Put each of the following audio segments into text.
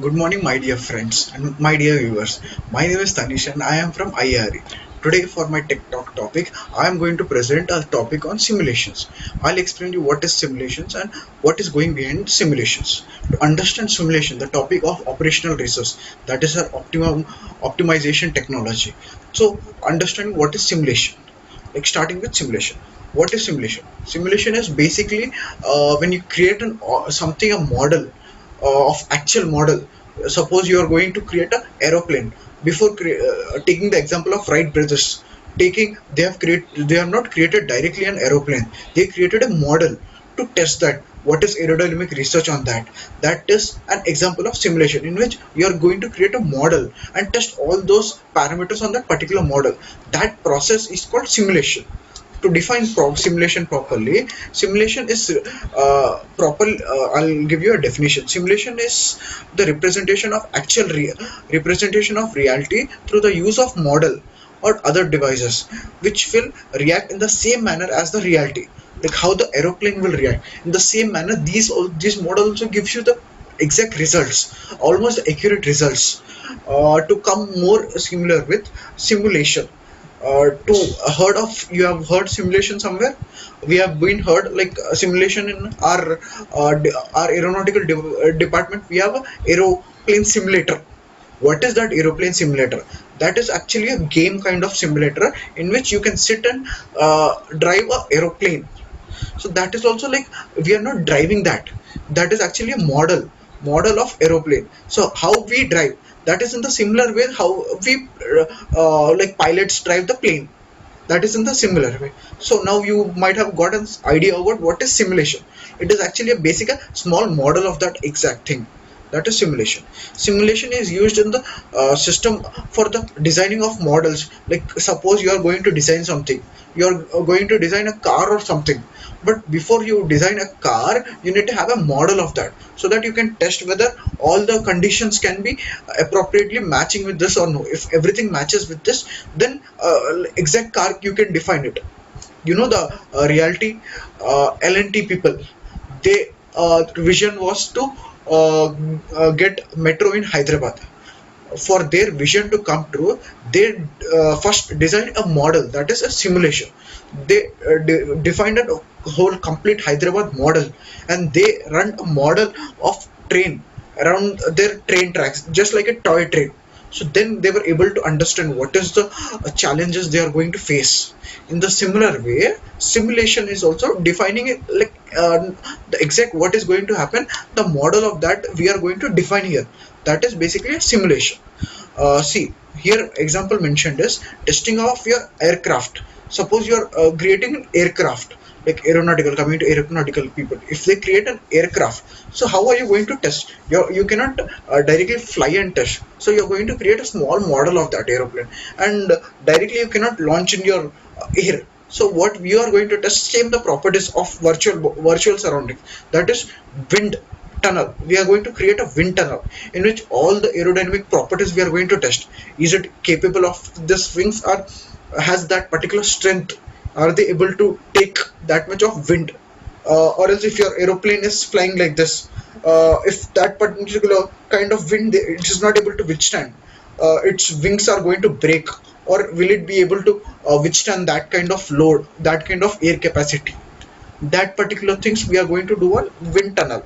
Good morning, my dear friends and my dear viewers. My name is Tanish and I am from IRE. Today, for my Tech Talk topic, I am going to present a topic on simulations. I'll explain you what is simulations and what is going behind simulations. To understand simulation, the topic of operational resource, that is our optimum optimization technology. So, understand what is simulation. Like starting with simulation. What is simulation? Simulation is basically when you create something a model of actual model. Suppose you are going to create a aeroplane. Before taking the example of Wright brothers, taking they have not created directly an aeroplane. They created a model to test that. What is aerodynamic research on that? That is an example of simulation in which you are going to create a model and test all those parameters on that particular model. That process is called simulation. To define simulation properly, simulation is proper. I'll give you a definition. Simulation is the representation of representation of reality through the use of model or other devices which will react in the same manner as the reality. Like how the aeroplane will react in the same manner. These model also gives you the exact results, almost accurate results. To come more similar with simulation, to heard of you have heard simulation somewhere. We have been heard like simulation in our aeronautical department. We have a aeroplane simulator. What is that aeroplane simulator? That is actually a game kind of simulator in which you can sit and drive a aeroplane. So that is also like we are not driving that. That is actually a model of aeroplane. So how we drive, that is in the similar way how we like pilots drive the plane. That is in the similar way. So now you might have got an idea about what is simulation. It is actually a basic a small model of that exact thing. That is simulation. Simulation is used in the system for the designing of models. Like suppose you are going to design something, you are going to design a car or something. But before you design a car, you need to have a model of that so that you can test whether all the conditions can be appropriately matching with this or no. If everything matches with this, then exact car you can define it. You know the reality L&T people, they vision was to get metro in Hyderabad. For their vision to come true, they first designed a model, that is a simulation. They defined a whole complete Hyderabad model, and they run a model of train around their train tracks just like a toy train. So then they were able to understand what is the challenges they are going to face. In the similar way, simulation is also defining it, like the exact what is going to happen. The model of that we are going to define here. That is basically a simulation. See here, example mentioned is testing of your aircraft. Suppose you are creating an aircraft, like aeronautical, coming to aeronautical people, if they create an aircraft, so how are you going to test? You cannot directly fly and test. So you're going to create a small model of that aeroplane, and directly you cannot launch in your air. So what we are going to test, same the properties of virtual surroundings. That is wind tunnel. We are going to create a wind tunnel in which all the aerodynamic properties we are going to test. Is it capable of this wings, or has that particular strength? Are they able to take that much of wind? Or else if your aeroplane is flying like this, if that particular kind of wind it is not able to withstand, its wings are going to break. Or will it be able to withstand that kind of load, that kind of air capacity? That particular things we are going to do on wind tunnel.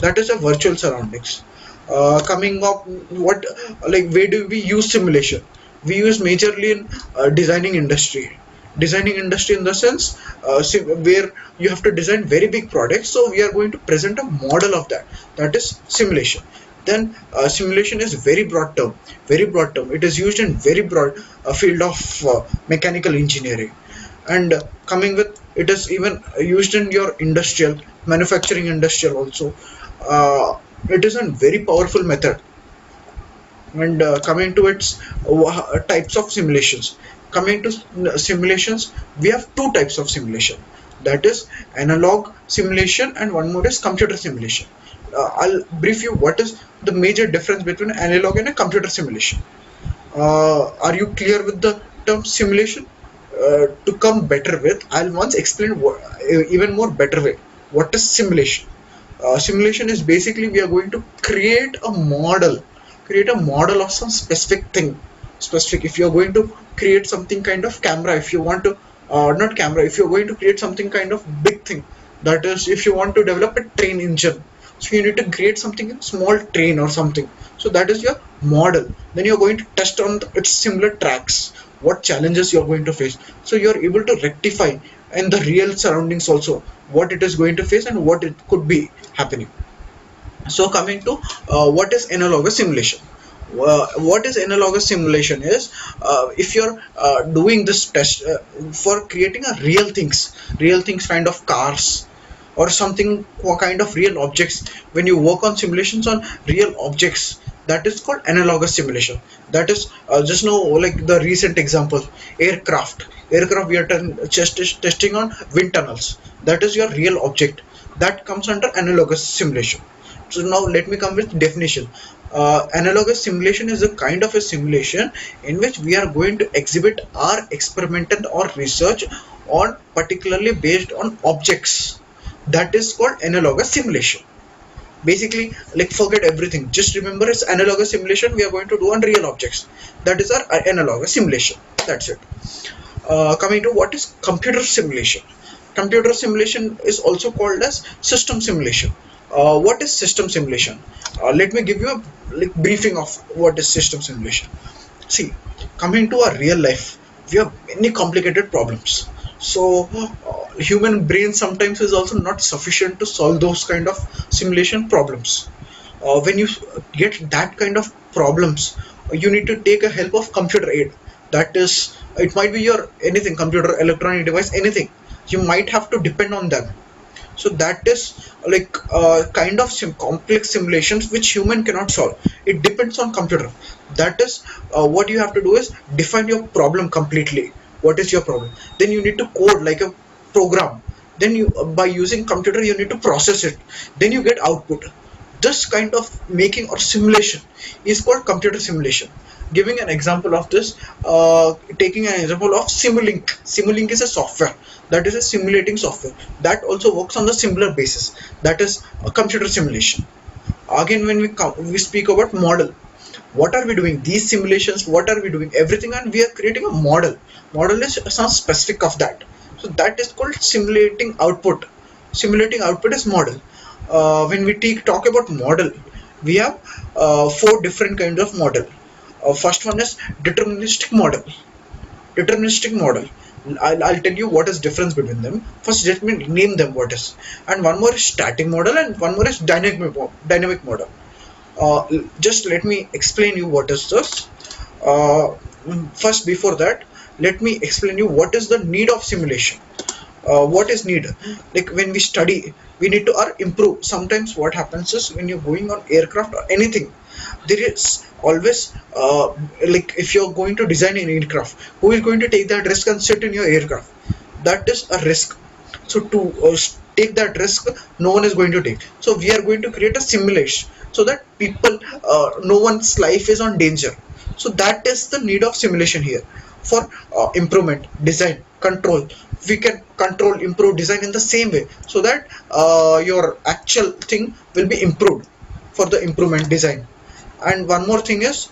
That is a virtual surroundings. Coming up, what, like where do we use simulation? We use majorly in designing industry. Designing industry in the sense, where you have to design very big products, so we are going to present a model of that. That is simulation. Then simulation is very broad term. It is used in very broad field of mechanical engineering. And coming with, it is even used in your industrial manufacturing industrial also. It is a very powerful method. And coming to its types of simulations. Coming to simulations, we have two types of simulation. That is analog simulation, and one more is computer simulation. I'll brief you what is the major difference between analog and a computer simulation. Are you clear with the term simulation? To come better with, I'll once explain even more better way. What is simulation? Simulation is basically we are going to create a model of some specific thing. Specific, if you are going to create something kind of camera, if you want to not camera, if you're going to create something kind of big thing, that is if you want to develop a train engine, so you need to create something in small train or something, so that is your model. Then you're going to test on its similar tracks, what challenges you're going to face, so you're able to rectify in the real surroundings also what it is going to face and what it could be happening. So coming to what is analogous simulation. What is analogous simulation is, if you're doing this test for creating a real things kind of cars or something, or kind of real objects. When you work on simulations on real objects, that is called analogous simulation. That is just now like the recent example, aircraft we are testing on wind tunnels. That is your real object, that comes under analogous simulation. So now let me come with definition. Analogous simulation is a kind of a simulation in which we are going to exhibit our experimental or research on particularly based on objects. That is called analogous simulation. Basically, like forget everything. Just remember it's analogous simulation we are going to do on real objects. That is our analogous simulation. That's it. Coming to what is computer simulation. Computer simulation is also called as system simulation. What is system simulation? Let me give you a like briefing of what is system simulation. See, coming to our real life, we have many complicated problems. So, human brain sometimes is also not sufficient to solve those kind of simulation problems. When you get that kind of problems, you need to take a help of computer aid. That is, it might be your anything, computer, electronic device, anything. You might have to depend on them. So that is like kind of complex simulations which human cannot solve. It depends on computer. That is what you have to do is define your problem completely. What is your problem? Then you need to code like a program. Then you by using computer you need to process it. Then you get output. This kind of making or simulation is called computer simulation. Giving an example of this, taking an example of Simulink. Simulink is a software, that is a simulating software that also works on the similar basis. That is a computer simulation. Again, when we speak about model, what are we doing? These simulations, what are we doing? Everything, and we are creating a model. Model is some specific of that. So that is called simulating output. Simulating output is model. When we talk about model, we have four different kinds of model. First one is deterministic model. Deterministic model. I'll tell you what is difference between them. First, let me name them what is. And one more is static model, and one more is dynamic model. Just let me explain you what is this. Uh, First, before that, let me explain you what is the need of simulation. What is need? Like when we study, we need to improve. Sometimes what happens is when you're going on aircraft or anything, there is always like if you're going to design an aircraft, who is going to take that risk and sit in your aircraft? That is a risk. So to take that risk, no one is going to take. So we are going to create a simulation so that people, no one's life is on danger. So that is the need of simulation here. For improvement, design, control, we can control, improve, design in the same way, so that your actual thing will be improved for the improvement design. And one more thing is,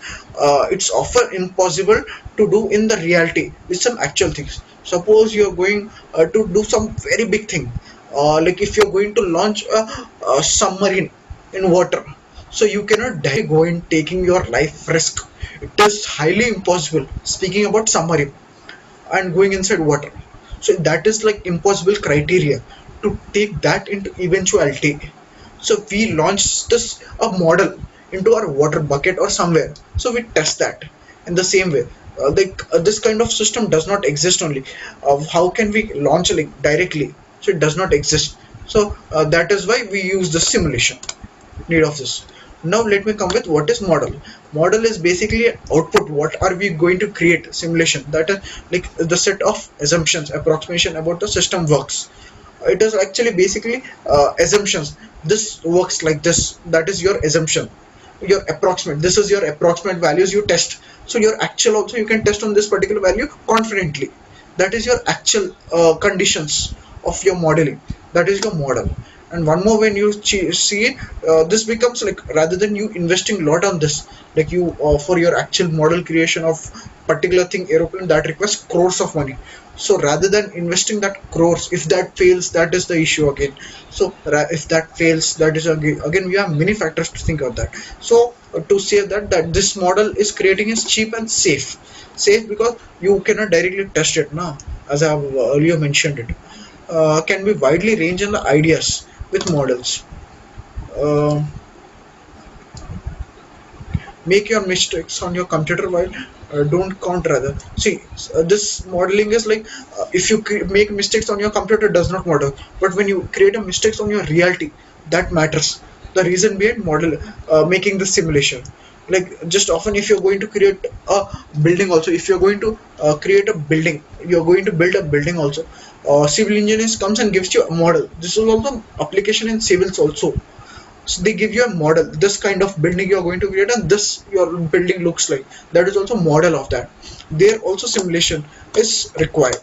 it's often impossible to do in the reality with some actual things. Suppose you're going to do some very big thing, like if you're going to launch a submarine in water, so you cannot directly go in taking your life risk. It is highly impossible, speaking about submarine and going inside water. So that is like impossible criteria to take that into eventuality. So we launch this a model into our water bucket or somewhere. So we test that in the same way. This kind of system does not exist only. How can we launch like directly? So it does not exist. So that is why we use the simulation need of this. Now let me come with what is model. Model is basically output. What are we going to create? Simulation. That is like the set of assumptions, approximation about the system works. It is actually basically assumptions. This works like this. That is your assumption. Your approximate. This is your approximate values you test. So your actual also you can test on this particular value confidently. That is your actual conditions of your modeling. That is your model. And one more, when you see it, this becomes like, rather than you investing a lot on this, like you for your actual model creation of particular thing aeroplane that requires crores of money. So rather than investing that crores, if that fails, that is the issue again. So if that fails, that is again we have many factors to think of that. So to say that this model is creating is cheap and safe because you cannot directly test it now, as I have earlier mentioned it. Can be widely range in the ideas with models. Uh, make your mistakes on your computer while don't count, rather. See, this modeling is like, if you make mistakes on your computer does not matter, but when you create a mistakes on your reality, that matters. The reason behind model, making the simulation, like, just often if you're going to create a building also, if you're going to create a building, you're going to build a building also, civil engineers comes and gives you a model. This is also application in civils also. So they give you a model, this kind of building you're going to create, and this your building looks like. That is also model of that. There also simulation is required.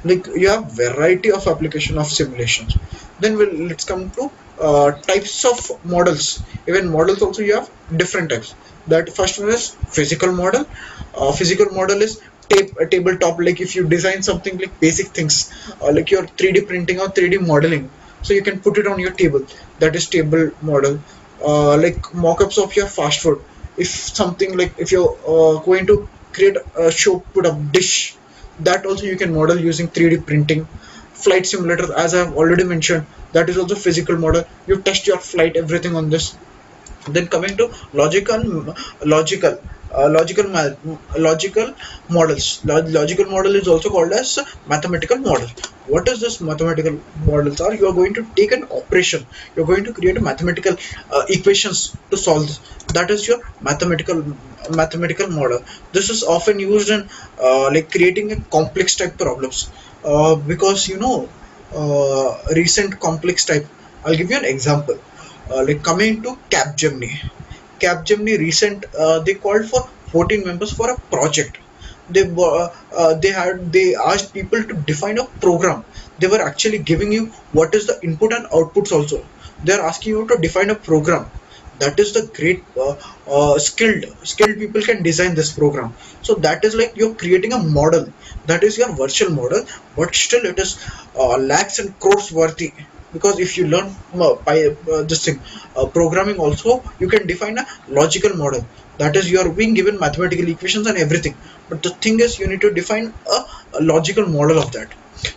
Like, you have variety of application of simulations. Then let's come to types of models. Even models also you have different types. That first one is physical model. Physical model is a tabletop, like if you design something like basic things, like your 3D printing or 3D modeling, so you can put it on your table. That is table model. Like mock-ups of your fast food. If something like, if you're going to create a show put up dish, that also you can model using 3D printing. Flight simulator, as I've already mentioned, that is also physical model. You test your flight, everything on this. Then coming to logical logical models. Logical model is also called as mathematical model. What is this mathematical models are? You are going to take an operation, you're going to create a mathematical equations to solve this. That is your mathematical model. This is often used in like creating a complex type problems, because recent complex type. I'll give you an example. Like, coming to Capgemini recent, they called for 14 members for a project. They asked people to define a program. They were actually giving you what is the input and outputs also. They are asking you to define a program. That is the great, skilled people can design this program. So that is like you're creating a model. That is your virtual model, but still it is lakhs and crores worthy. Because if you learn by this thing, programming also, you can define a logical model. That is, you are being given mathematical equations and everything, but the thing is you need to define a logical model of that.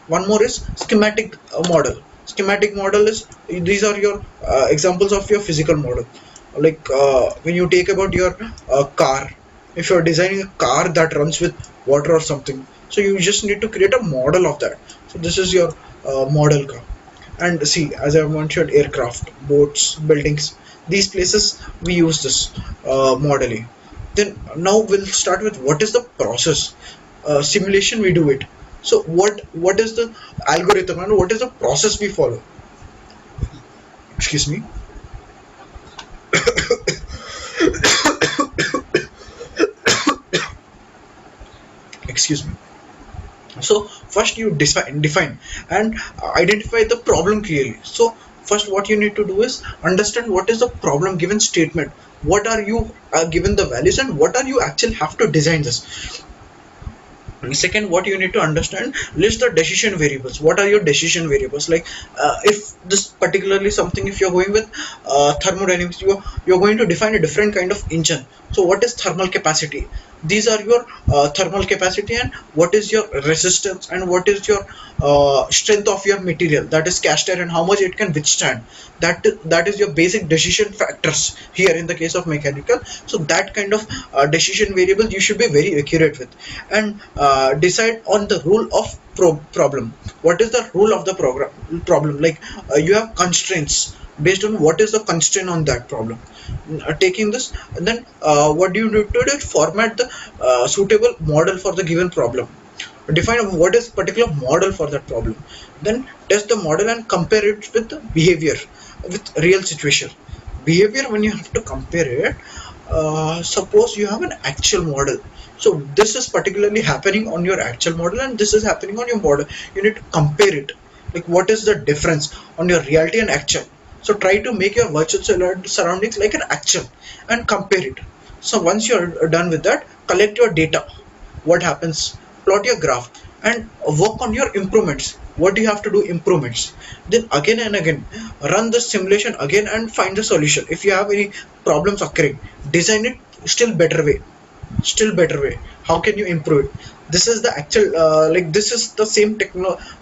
One more is schematic model. Schematic model is, these are your examples of your physical model. Like, when you take about your car, if you're designing a car that runs with water or something, so you just need to create a model of that. So this is your model car. And see, as I mentioned, aircraft, boats, buildings, these places we use this modeling. Then now we'll start with what is the process. Simulation, we do it. So what is the algorithm and what is the process we follow? Excuse me. Excuse me. So first you define and identify the problem clearly. So first what you need to do is understand what is the problem given statement. What are you given the values, and what are you actually have to design this. Second, what you need to understand, list the decision variables. What are your decision variables? Like, if this particularly something, if you're going with thermodynamics, you're going to define a different kind of engine. So what is thermal capacity? These are your thermal capacity, and what is your resistance, and what is your strength of your material, that is cast iron, how much it can withstand. That is your basic decision factors here in the case of mechanical. So that kind of decision variable you should be very accurate with. And decide on the rule of problem. What is the rule of the problem? Like, you have constraints. Based on what is the constraint on that problem, taking this, and then what do you do to do? Format the suitable model for the given problem. Define what is particular model for that problem. Then test the model and compare it with the behavior, with real situation. Behavior, when you have to compare it, suppose you have an actual model. So this is particularly happening on your actual model, and this is happening on your model. You need to compare it. like what is the difference on your reality and actual. So try to make your virtual surroundings like an actual and compare it. So once you're done with that, collect your data. What happens? Plot your graph and work on your improvements. What do you have to do? Improvements. Then again and again, run the simulation again and find the solution. If you have any problems occurring, design it still better way. How can you improve it? This is the actual like this is the same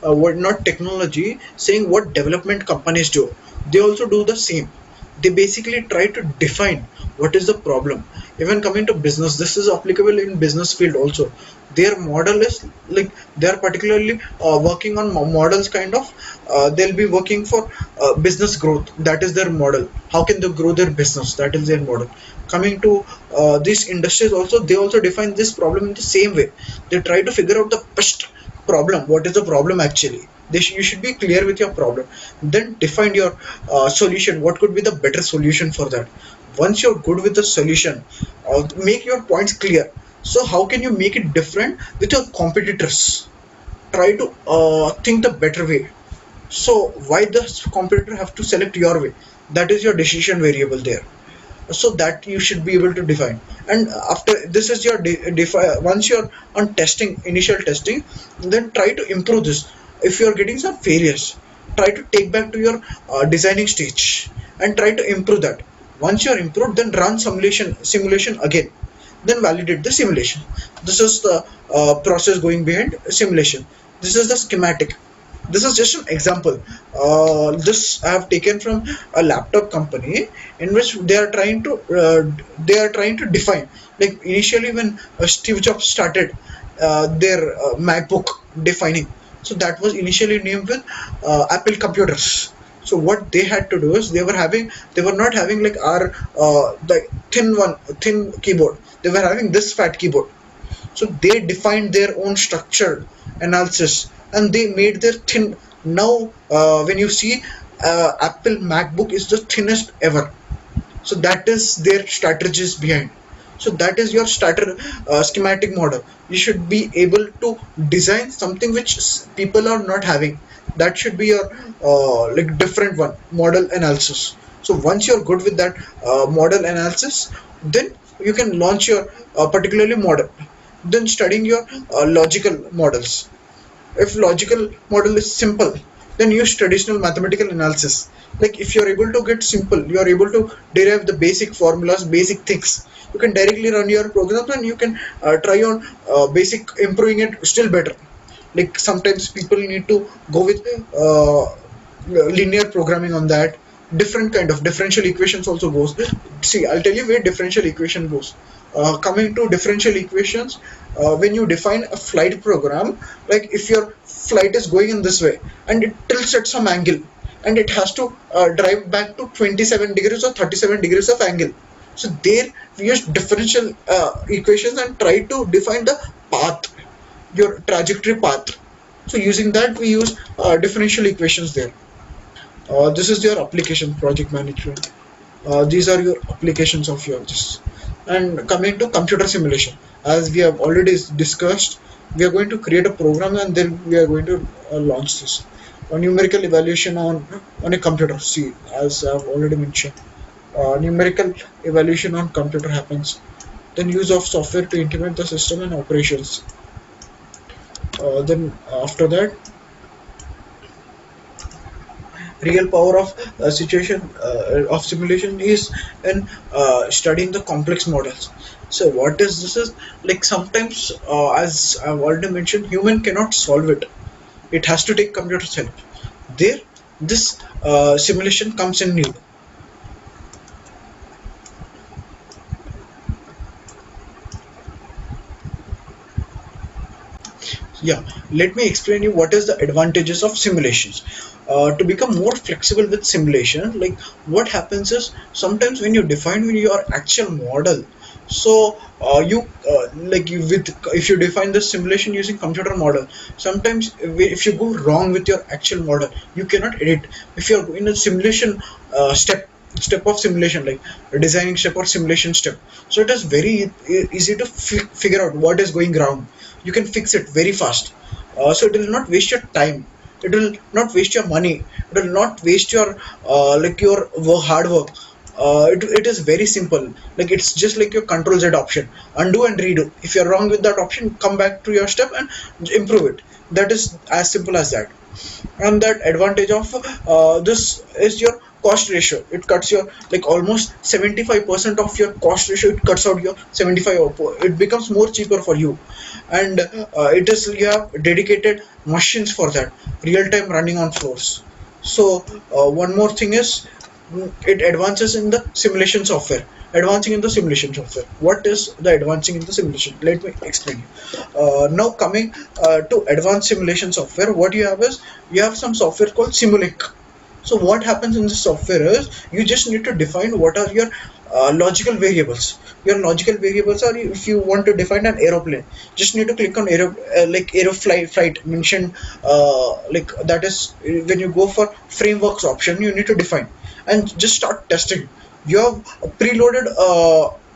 word, not technology, saying what development companies do. They also do the same. They basically try to define what is the problem. Even coming to business, this is applicable in business field also. Their model is like they are particularly working on models kind of. They'll be working for business growth. That is their model. How can they grow their business? That is their model. Coming to these industries also, they also define this problem in the same way. They try to figure out the best problem. What is the problem actually? You should be clear with your problem, then define your solution. What could be the better solution for that? Once you're good with the solution, make your points clear. So how can you make it different with your competitors? Try to think the better way. So why does competitor have to select your way? That is your decision variable there. So that you should be able to define. And after this is your once you're on testing, initial testing, then try to improve this. If you're getting some failures, try to take back to your designing stage and try to improve that. Once you're improved, then run simulation again, then validate the simulation. This is the process going behind simulation. This is the schematic. This is just an example. This I have taken from a laptop company in which they are trying to define, like initially when Steve Jobs started their MacBook defining. So that was initially named with Apple computers. So what they had to do is they were not having like our the thin keyboard. They were having this fat keyboard. So they defined their own structure analysis and they made their thin. Now when you see Apple MacBook is the thinnest ever. So that is their strategies behind. So that is your starter schematic model. You should be able to design something which people are not having. That should be your like different one model analysis. So once you're good with that model analysis, then you can launch your particularly model. Then studying your logical models. If logical model is simple, then use traditional mathematical analysis. Like if you're able to get simple, you're able to derive the basic formulas, basic things, you can directly run your programs and you can try on basic improving it still better. Like sometimes people need to go with linear programming on that. Different kind of differential equations also goes. See, I'll tell you where differential equation goes. Coming to differential equations, when you define a flight program, like if your flight is going in this way and it tilts at some angle and it has to drive back to 27 degrees or 37 degrees of angle. So there we use differential equations and try to define the path, your trajectory path. So using that we use differential equations there. This is your application project management. These are your applications of yours. And coming to computer simulation, as we have already discussed, we are going to create a program and then we are going to launch this. A numerical evaluation on a computer. See, as I've already mentioned, numerical evaluation on computer happens. Then use of software to implement the system and operations. Then after that, real power of situation of simulation is in studying the complex models. So what is this is like sometimes as I've already mentioned, human cannot solve it. It has to take computer's help. There, this simulation comes in need. Yeah, let me explain you what is the advantages of simulations. To become more flexible with simulation, like what happens is sometimes when you define your actual model, so you like you with if you define the simulation using computer model, sometimes if you go wrong with your actual model, you cannot edit. If you're in a simulation step of simulation, like a designing step or simulation step, so it is very easy to figure out what is going wrong. You can fix it very fast. So it will not waste your time. It will not waste your money. It will not waste your your hard work. It is very simple. Like it's just like your control Z option, undo and redo. If you're wrong with that option, come back to your step and improve it. That is as simple as that. And that advantage of this is your cost ratio. It cuts your like almost 75% of your cost ratio. It cuts out your 75. It becomes more cheaper for you. And it is you have dedicated machines for that, real time running on floors. So one more thing is, it advances in the simulation software. Advancing in the simulation software, what is the advancing in the simulation? Let me explain you. Now coming to advanced simulation software, what you have is, you have some software called Simulink. So what happens in this software is, you just need to define what are your logical variables. Your logical variables are, if you want to define an aeroplane, just need to click on flight mentioned, like that is when you go for frameworks option, you need to define and just start testing. You have preloaded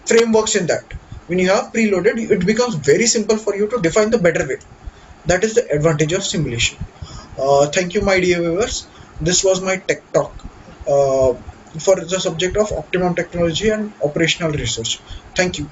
frameworks in that. When you have preloaded, it becomes very simple for you to define the better way. That is the advantage of simulation. Thank you, my dear viewers. This was my tech talk for the subject of optimum technology and operational research. Thank you.